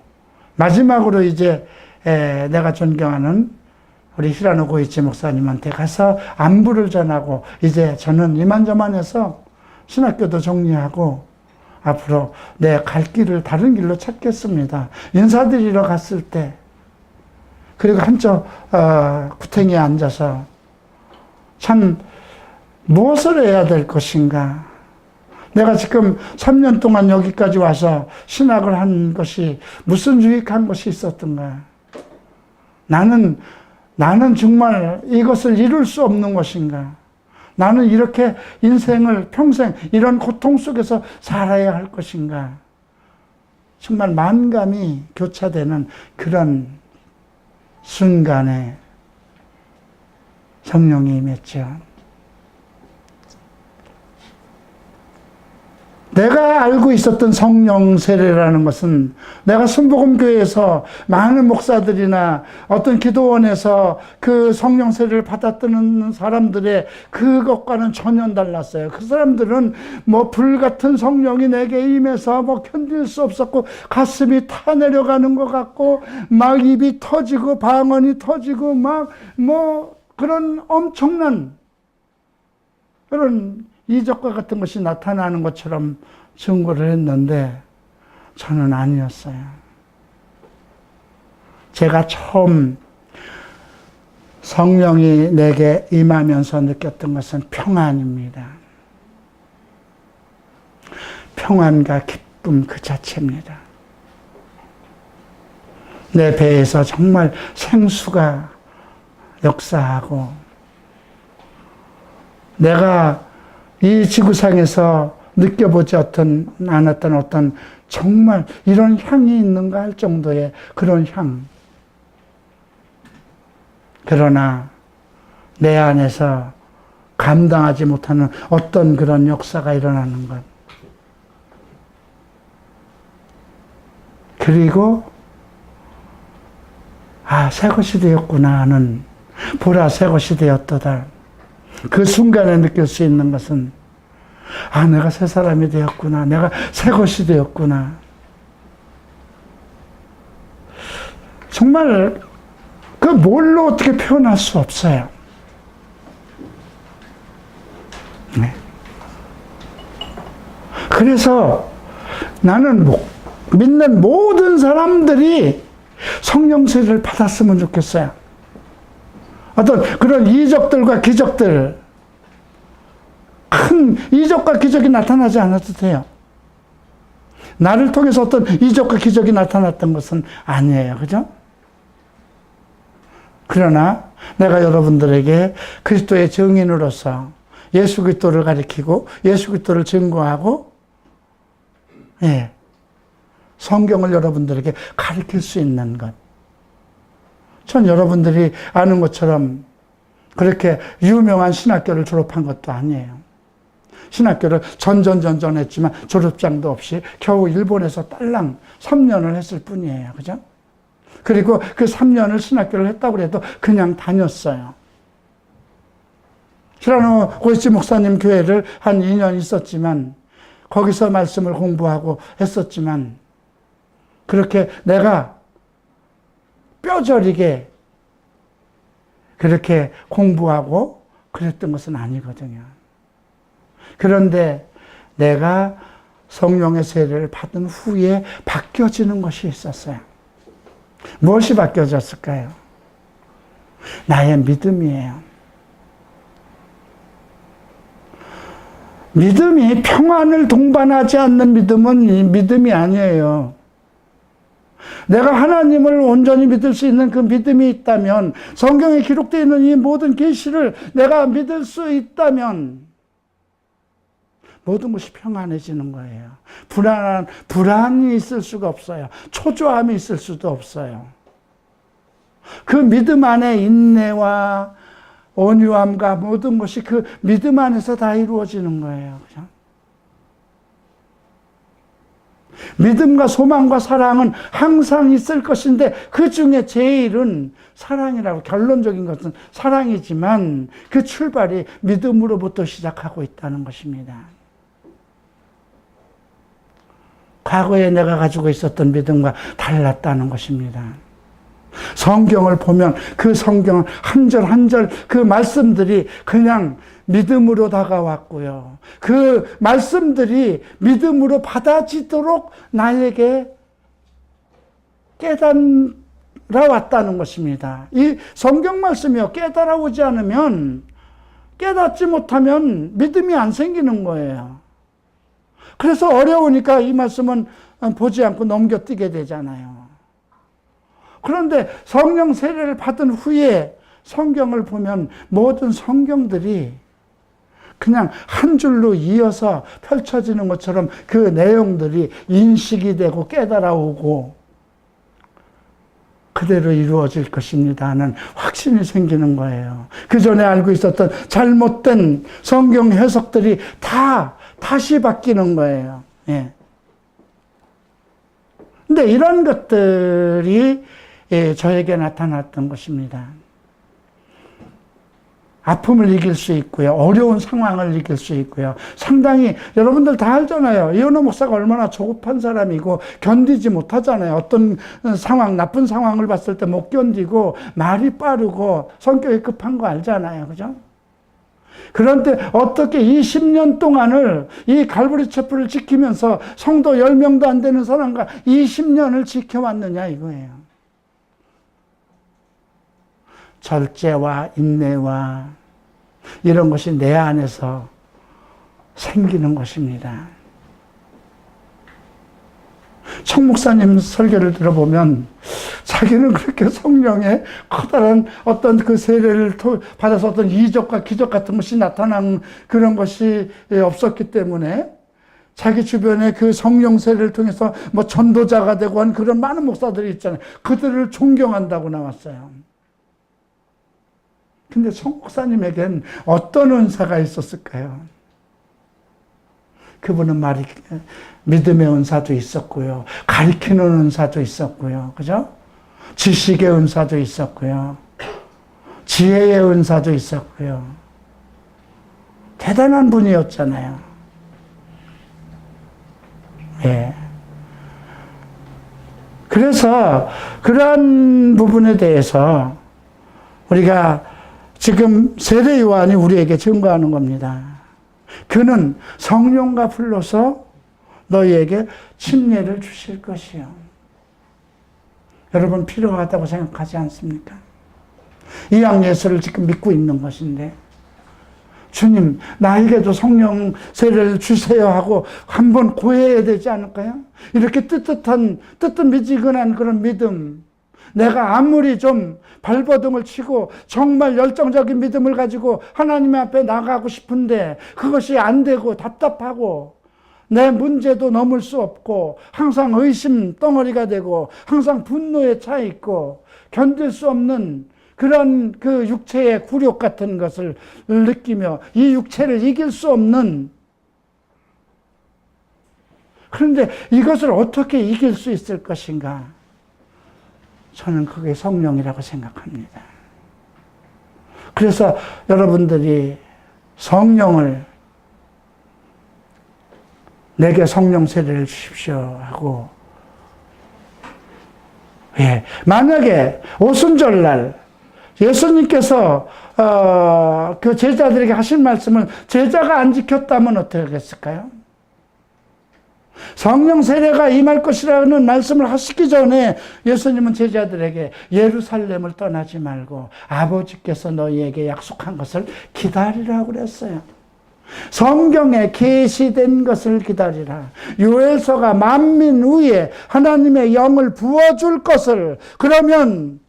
마지막으로 이제 내가 존경하는 우리 히라노 고이치 목사님한테 가서 안부를 전하고, 이제 저는 이만저만해서 신학교도 정리하고, 앞으로 내 갈 길을 다른 길로 찾겠습니다. 인사드리러 갔을 때, 그리고 한쪽 구탱이에 앉아서 참 무엇을 해야 될 것인가? 내가 지금 3년 동안 여기까지 와서 신학을 한 것이 무슨 유익한 것이 있었던가? 나는 정말 이것을 이룰 수 없는 것인가? 나는 이렇게 인생을 평생 이런 고통 속에서 살아야 할 것인가? 정말 만감이 교차되는 그런 순간에 성령이 임했죠. 내가 알고 있었던 성령 세례라는 것은 내가 순복음교회에서 많은 목사들이나 어떤 기도원에서 그 성령 세례를 받았던 사람들의 그것과는 전혀 달랐어요. 그 사람들은 뭐 불같은 성령이 내게 임해서 뭐 견딜 수 없었고 가슴이 타내려가는 것 같고 막 입이 터지고 방언이 터지고 막 뭐 그런 엄청난 그런 이적과 같은 것이 나타나는 것처럼 증거를 했는데 저는 아니었어요. 제가 처음 성령이 내게 임하면서 느꼈던 것은 평안입니다. 평안과 기쁨 그 자체입니다. 내 배에서 정말 생수가 역사하고 내가 이 지구상에서 느껴보지 않았던 어떤 정말 이런 향이 있는가 할 정도의 그런 향. 그러나 내 안에서 감당하지 못하는 어떤 그런 역사가 일어나는 것. 그리고 새 것이 되었구나 하는 보라 새 것이 되었도다. 그 순간에 느낄 수 있는 것은 내가 새 사람이 되었구나. 내가 새 것이 되었구나. 정말 그 뭘로 어떻게 표현할 수 없어요. 네. 그래서 나는 믿는 모든 사람들이 성령 세례를 받았으면 좋겠어요. 어떤 그런 이적들과 기적들, 큰 이적과 기적이 나타나지 않아도 돼요. 나를 통해서 어떤 이적과 기적이 나타났던 것은 아니에요. 그죠? 그러나 내가 여러분들에게 그리스도의 증인으로서 예수 그리스도를 가리키고 예수 그리스도를 증거하고 성경을 여러분들에게 가르칠 수 있는 것. 전 여러분들이 아는 것처럼 그렇게 유명한 신학교를 졸업한 것도 아니에요. 신학교를 전전했지만 졸업장도 없이 겨우 일본에서 딸랑 3년을 했을 뿐이에요. 그죠? 그리고 그 3년을 신학교를 했다고 해도 그냥 다녔어요. 히라노 고이치 목사님 교회를 한 2년 있었지만 거기서 말씀을 공부하고 했었지만 그렇게 내가 뼈저리게 그렇게 공부하고 그랬던 것은 아니거든요. 그런데 내가 성령의 세례를 받은 후에 바뀌어지는 것이 있었어요. 무엇이 바뀌어졌을까요? 나의 믿음이에요. 믿음이 평안을 동반하지 않는 믿음은 믿음이 아니에요. 내가 하나님을 온전히 믿을 수 있는 그 믿음이 있다면, 성경에 기록되어 있는 이 모든 계시를 내가 믿을 수 있다면 모든 것이 평안해지는 거예요. 불안이 있을 수가 없어요. 초조함이 있을 수도 없어요. 그 믿음 안에 인내와 온유함과 모든 것이 그 믿음 안에서 다 이루어지는 거예요. 그죠? 믿음과 소망과 사랑은 항상 있을 것인데 그 중에 제일은 사랑이라고, 결론적인 것은 사랑이지만 그 출발이 믿음으로부터 시작하고 있다는 것입니다. 과거에 내가 가지고 있었던 믿음과 달랐다는 것입니다. 성경을 보면 그 성경 한 절 한 절 그 말씀들이 그냥 믿음으로 다가왔고요. 그 말씀들이 믿음으로 받아지도록 나에게 깨달아 왔다는 것입니다. 이 성경 말씀이요, 깨달아오지 않으면, 깨닫지 못하면 믿음이 안 생기는 거예요. 그래서 어려우니까 이 말씀은 보지 않고 넘겨뛰게 되잖아요. 그런데 성령 세례를 받은 후에 성경을 보면 모든 성경들이 그냥 한 줄로 이어서 펼쳐지는 것처럼 그 내용들이 인식이 되고 깨달아오고 그대로 이루어질 것입니다 하는 확신이 생기는 거예요. 그 전에 알고 있었던 잘못된 성경 해석들이 다시 바뀌는 거예요. 예. 근데 이런 것들이 저에게 나타났던 것입니다. 아픔을 이길 수 있고요. 어려운 상황을 이길 수 있고요. 상당히 여러분들 다 알잖아요. 이현호 목사가 얼마나 조급한 사람이고 견디지 못하잖아요. 어떤 상황, 나쁜 상황을 봤을 때 못 견디고 말이 빠르고 성격이 급한 거 알잖아요. 그죠? 그런데 어떻게 20년 동안을 이 갈보리 체프를 지키면서 성도 10명도 안 되는 사람과 20년을 지켜왔느냐 이거예요. 절제와 인내와 이런 것이 내 안에서 생기는 것입니다. 청 목사님 설교를 들어보면 자기는 그렇게 성령의 커다란 어떤 그 세례를 받아서 어떤 이적과 기적 같은 것이 나타난 그런 것이 없었기 때문에 자기 주변에 그 성령 세례를 통해서 뭐 전도자가 되고 한 그런 많은 목사들이 있잖아요. 그들을 존경한다고 나왔어요. 근데 청 목사님에겐 어떤 은사가 있었을까요? 그분은 믿음의 은사도 있었고요. 가르치는 은사도 있었고요. 그죠? 지식의 은사도 있었고요. 지혜의 은사도 있었고요. 대단한 분이었잖아요. 예. 그래서 그러한 부분에 대해서 우리가 지금 세례 요한이 우리에게 증거하는 겁니다. 그는 성령과 불러서 너희에게 침례를 주실 것이요. 여러분 필요하다고 생각하지 않습니까? 이양 예수를 지금 믿고 있는 것인데 주님 나에게도 성령 세례를 주세요 하고 한번 고해야 되지 않을까요? 이렇게 뜨뜻미지근한 그런 믿음, 내가 아무리 좀 발버둥을 치고 정말 열정적인 믿음을 가지고 하나님 앞에 나가고 싶은데 그것이 안 되고 답답하고 내 문제도 넘을 수 없고 항상 의심 덩어리가 되고 항상 분노에 차 있고 견딜 수 없는 그런 그 육체의 굴욕 같은 것을 느끼며 이 육체를 이길 수 없는, 그런데 이것을 어떻게 이길 수 있을 것인가? 저는 그게 성령이라고 생각합니다. 그래서 여러분들이 성령을, 내게 성령 세례를 주십시오 하고, 만약에 오순절날 예수님께서 그 제자들에게 하신 말씀을 제자가 안 지켰다면 어떻게 하겠을까요? 성령 세례가 임할 것이라는 말씀을 하시기 전에 예수님은 제자들에게 예루살렘을 떠나지 말고 아버지께서 너희에게 약속한 것을 기다리라고 그랬어요. 성경에 계시된 것을 기다리라. 요엘서가 만민 위에 하나님의 영을 부어줄 것을, 그러면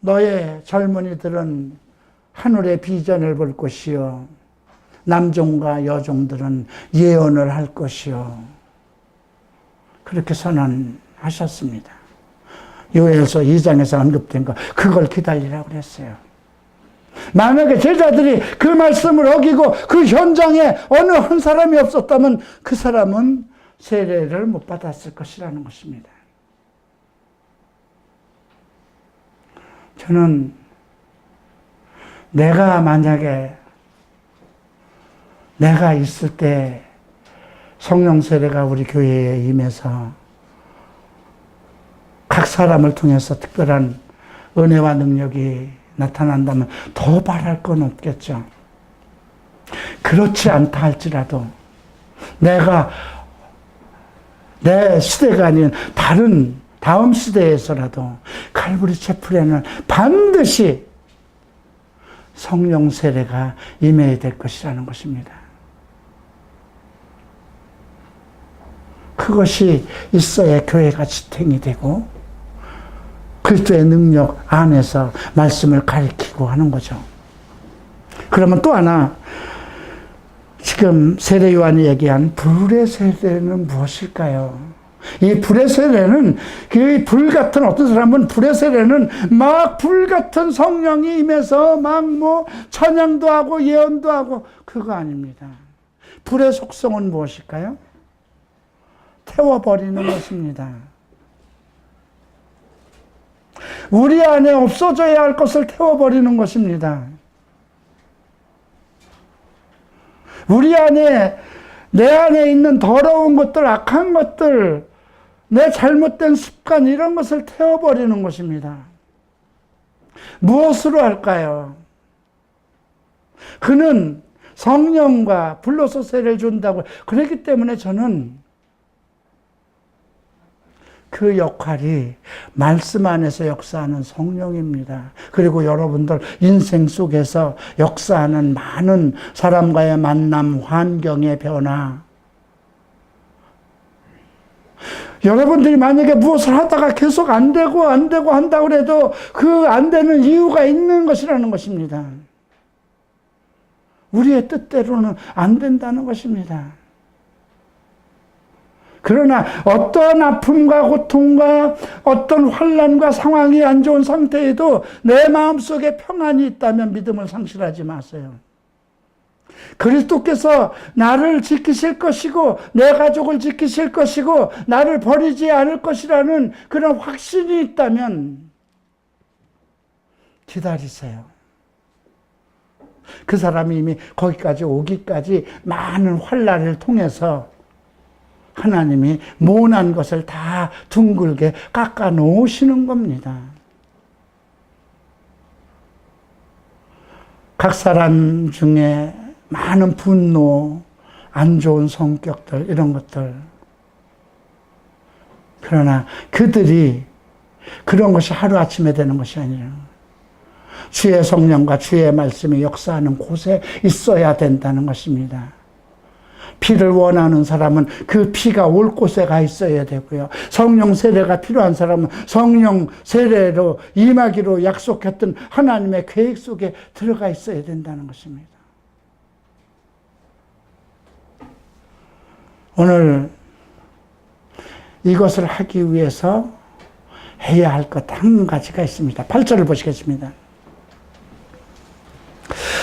너의 젊은이들은 하늘의 비전을 볼 것이요 남종과 여종들은 예언을 할 것이요, 그렇게 선언하셨습니다. 요엘서 2장에서 언급된 거, 그걸 기다리라고 그랬어요. 만약에 제자들이 그 말씀을 어기고 그 현장에 어느 한 사람이 없었다면 그 사람은 세례를 못 받았을 것이라는 것입니다. 저는 만약에 내가 있을 때 성령 세례가 우리 교회에 임해서 각 사람을 통해서 특별한 은혜와 능력이 나타난다면 더 바랄 건 없겠죠. 그렇지 않다 할지라도 내가 내 시대가 아닌 다음 시대에서라도 칼부리 채플에는 반드시 성령 세례가 임해야 될 것이라는 것입니다. 그것이 있어야 교회가 지탱이 되고 그리스도의 능력 안에서 말씀을 가리키고 하는 거죠. 그러면 또 하나, 지금 세례 요한이 얘기한 불의 세례는 무엇일까요? 이 불의 세례는, 그 불 같은, 어떤 사람은 불의 세례는 막 불 같은 성령이 임해서 막 찬양도 하고 예언도 하고, 그거 아닙니다. 불의 속성은 무엇일까요? 태워버리는 것입니다. 우리 안에 없어져야 할 것을 태워버리는 것입니다. 우리 안에, 내 안에 있는 더러운 것들, 악한 것들, 내 잘못된 습관, 이런 것을 태워버리는 것입니다. 무엇으로 할까요? 그는 성령과 불로서 세례를 준다고. 그렇기 때문에 저는 그 역할이 말씀 안에서 역사하는 성령입니다. 그리고 여러분들 인생 속에서 역사하는 많은 사람과의 만남, 환경의 변화. 여러분들이 만약에 무엇을 하다가 계속 안 되고 한다고 해도 그 안 되는 이유가 있는 것이라는 것입니다. 우리의 뜻대로는 안 된다는 것입니다. 그러나 어떠한 아픔과 고통과 어떤 환난과 상황이 안 좋은 상태에도 내 마음속에 평안이 있다면 믿음을 상실하지 마세요. 그리스도께서 나를 지키실 것이고 내 가족을 지키실 것이고 나를 버리지 않을 것이라는 그런 확신이 있다면 기다리세요. 그 사람이 이미 거기까지 오기까지 많은 환난을 통해서 하나님이 모난 것을 다 둥글게 깎아 놓으시는 겁니다. 각 사람 중에 많은 분노, 안 좋은 성격들, 이런 것들. 그러나 그들이 그런 것이 하루아침에 되는 것이 아니라 주의 성령과 주의 말씀이 역사하는 곳에 있어야 된다는 것입니다. 피를 원하는 사람은 그 피가 올 곳에 가 있어야 되고요. 성령 세례가 필요한 사람은 성령 세례로 임하기로 약속했던 하나님의 계획 속에 들어가 있어야 된다는 것입니다. 오늘 이것을 하기 위해서 해야 할 것 한 가지가 있습니다. 8절을 보시겠습니다.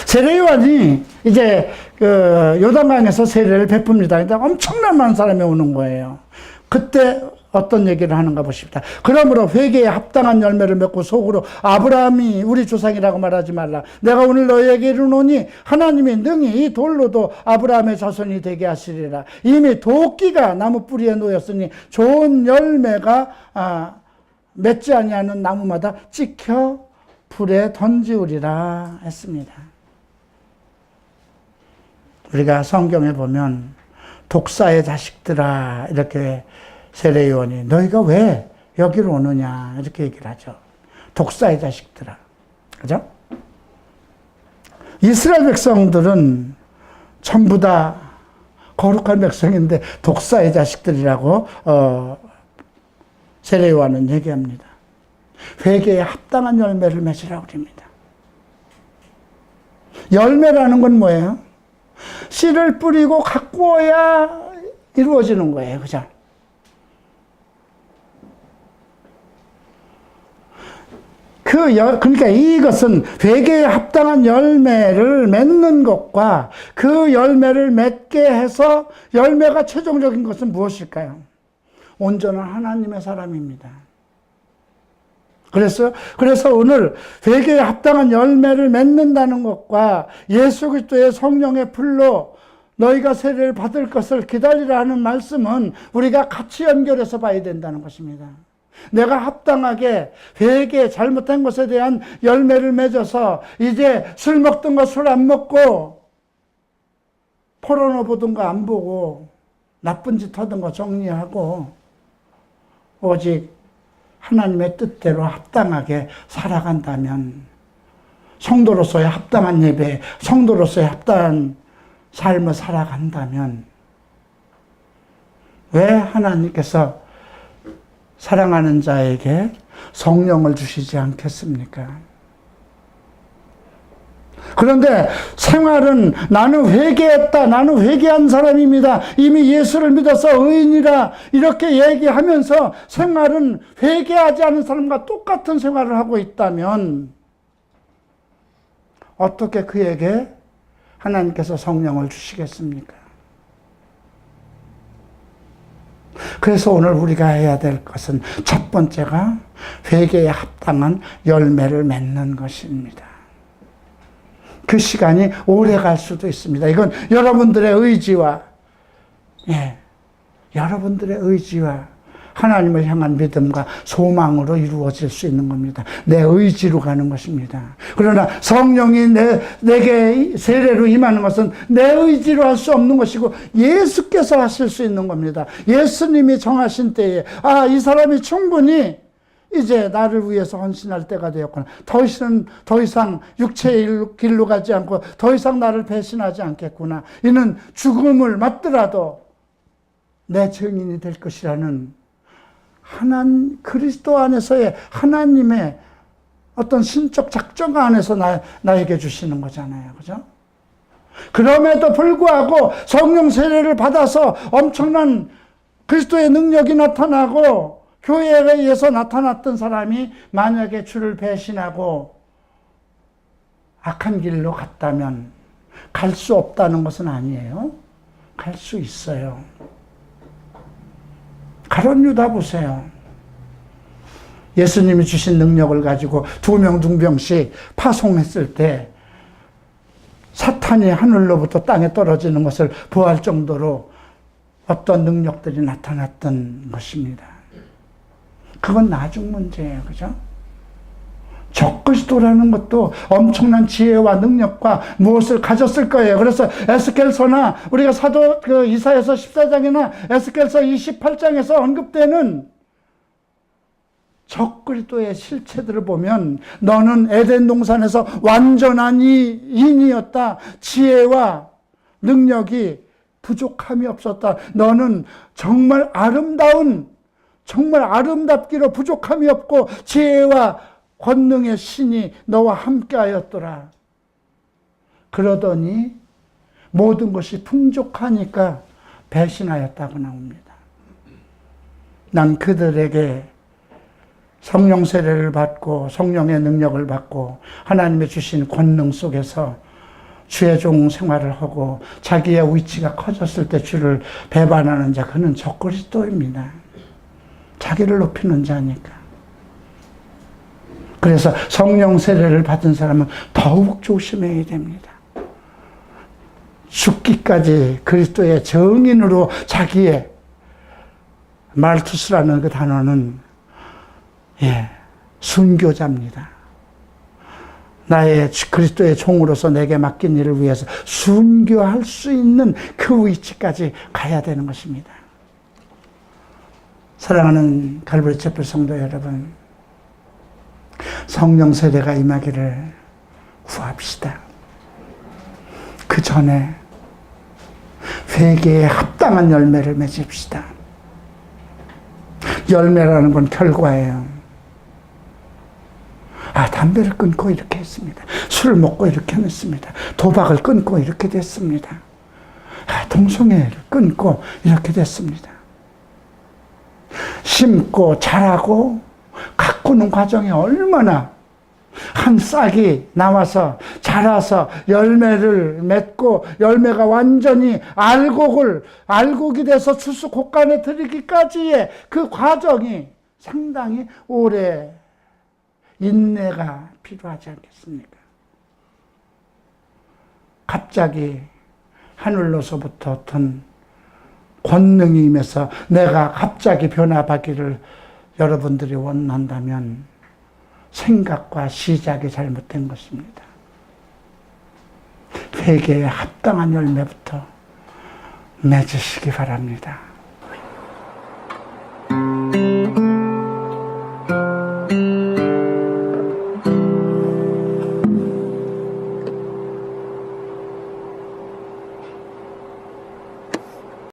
세례 요한이 이제 요단강에서 세례를 베풉니다. 근데 엄청난 많은 사람이 오는 거예요. 그때 어떤 얘기를 하는가 보십니다. 그러므로 회개에 합당한 열매를 맺고 속으로 아브라함이 우리 조상이라고 말하지 말라. 내가 오늘 너희에게 이르노니 하나님이 능히 이 돌로도 아브라함의 자손이 되게 하시리라. 이미 도끼가 나무 뿌리에 놓였으니 좋은 열매가 맺지 아니하는 나무마다 찍혀 불에 던지우리라 했습니다. 우리가 성경에 보면 독사의 자식들아 이렇게 세례 요한이 너희가 왜 여기로 오느냐 이렇게 얘기를 하죠. 독사의 자식들아. 그죠? 이스라엘 백성들은 전부 다 거룩한 백성인데 독사의 자식들이라고 세례 요한은 얘기합니다. 회개에 합당한 열매를 맺으라고 합니다. 열매라는 건 뭐예요? 씨를 뿌리고 가꾸어야 이루어지는 거예요. 그죠? 그러니까 이것은 회개에 합당한 열매를 맺는 것과 그 열매를 맺게 해서 열매가 최종적인 것은 무엇일까요? 온전한 하나님의 사람입니다. 그래서 오늘 회개에 합당한 열매를 맺는다는 것과 예수 그리스도의 성령의 불로 너희가 세례를 받을 것을 기다리라는 말씀은 우리가 같이 연결해서 봐야 된다는 것입니다. 내가 합당하게 회개 잘못한 것에 대한 열매를 맺어서 이제 술 먹던 거 술 안 먹고 포르노 보던 거 안 보고 나쁜 짓 하던 거 정리하고 오직 하나님의 뜻대로 합당하게 살아간다면 성도로서의 합당한 예배, 성도로서의 합당한 삶을 살아간다면 왜 하나님께서 사랑하는 자에게 성령을 주시지 않겠습니까? 그런데 생활은 나는 회개했다, 나는 회개한 사람입니다, 이미 예수를 믿어서 의인이라 이렇게 얘기하면서 생활은 회개하지 않은 사람과 똑같은 생활을 하고 있다면 어떻게 그에게 하나님께서 성령을 주시겠습니까? 그래서 오늘 우리가 해야 될 것은 첫 번째가 회개에 합당한 열매를 맺는 것입니다. 그 시간이 오래 갈 수도 있습니다. 이건 여러분들의 의지와 여러분들의 의지와 하나님을 향한 믿음과 소망으로 이루어질 수 있는 겁니다. 내 의지로 가는 것입니다. 그러나 성령이 내게 세례로 임하는 것은 내 의지로 할 수 없는 것이고 예수께서 하실 수 있는 겁니다. 예수님이 정하신 때에 이 사람이 충분히 이제 나를 위해서 헌신할 때가 되었구나. 더 이상 육체의 길로 가지 않고 더 이상 나를 배신하지 않겠구나. 이는 죽음을 맞더라도 내 증인이 될 것이라는 그리스도 안에서의 하나님의 어떤 신적 작정 안에서 나에게 주시는 거잖아요. 그죠? 그럼에도 불구하고 성령 세례를 받아서 엄청난 그리스도의 능력이 나타나고 교회에 의해서 나타났던 사람이 만약에 주를 배신하고 악한 길로 갔다면 갈 수 없다는 것은 아니에요. 갈 수 있어요. 가룟 유다 보세요. 예수님이 주신 능력을 가지고 2명, 2명씩 파송했을 때 사탄이 하늘로부터 땅에 떨어지는 것을 보할 정도로 어떤 능력들이 나타났던 것입니다. 그건 나중 문제예요. 그죠? 적그리스도라는 것도 엄청난 지혜와 능력과 무엇을 가졌을 거예요. 그래서 에스겔서나 우리가 이사야서 14장이나 에스겔서 28장에서 언급되는 적그리스도의 실체들을 보면 너는 에덴 동산에서 완전한 인이었다. 지혜와 능력이 부족함이 없었다. 너는 정말 정말 아름답기로 부족함이 없고 지혜와 권능의 신이 너와 함께하였더라. 그러더니 모든 것이 풍족하니까 배신하였다고 나옵니다. 난 그들에게 성령 세례를 받고 성령의 능력을 받고 하나님의 주신 권능 속에서 주의 종 생활을 하고 자기의 위치가 커졌을 때 주를 배반하는 자, 그는 적그리스도입니다. 자기를 높이는 자니까. 그래서 성령 세례를 받은 사람은 더욱 조심해야 됩니다. 죽기까지 그리스도의 증인으로 자기의 말투스라는 그 단어는 순교자입니다. 나의 그리스도의 종으로서 내게 맡긴 일을 위해서 순교할 수 있는 그 위치까지 가야 되는 것입니다. 사랑하는 갈보리 촛불 성도 여러분, 성령 세례가 임하기를 구합시다. 그 전에 회개에 합당한 열매를 맺읍시다. 열매라는 건 결과예요. 담배를 끊고 이렇게 했습니다. 술을 먹고 이렇게 했습니다. 도박을 끊고 이렇게 됐습니다. 동성애를 끊고 이렇게 됐습니다. 심고 자라고 가꾸는 과정이 얼마나 한 싹이 나와서 자라서 열매를 맺고 열매가 완전히 알곡이 돼서 추수 곡간에 들이기까지의 그 과정이 상당히 오래 인내가 필요하지 않겠습니까? 갑자기 하늘로서부터 어떤 권능이 임해서 내가 갑자기 변화받기를 여러분들이 원한다면 생각과 시작이 잘못된 것입니다. 회개에 합당한 열매부터 맺으시기 바랍니다.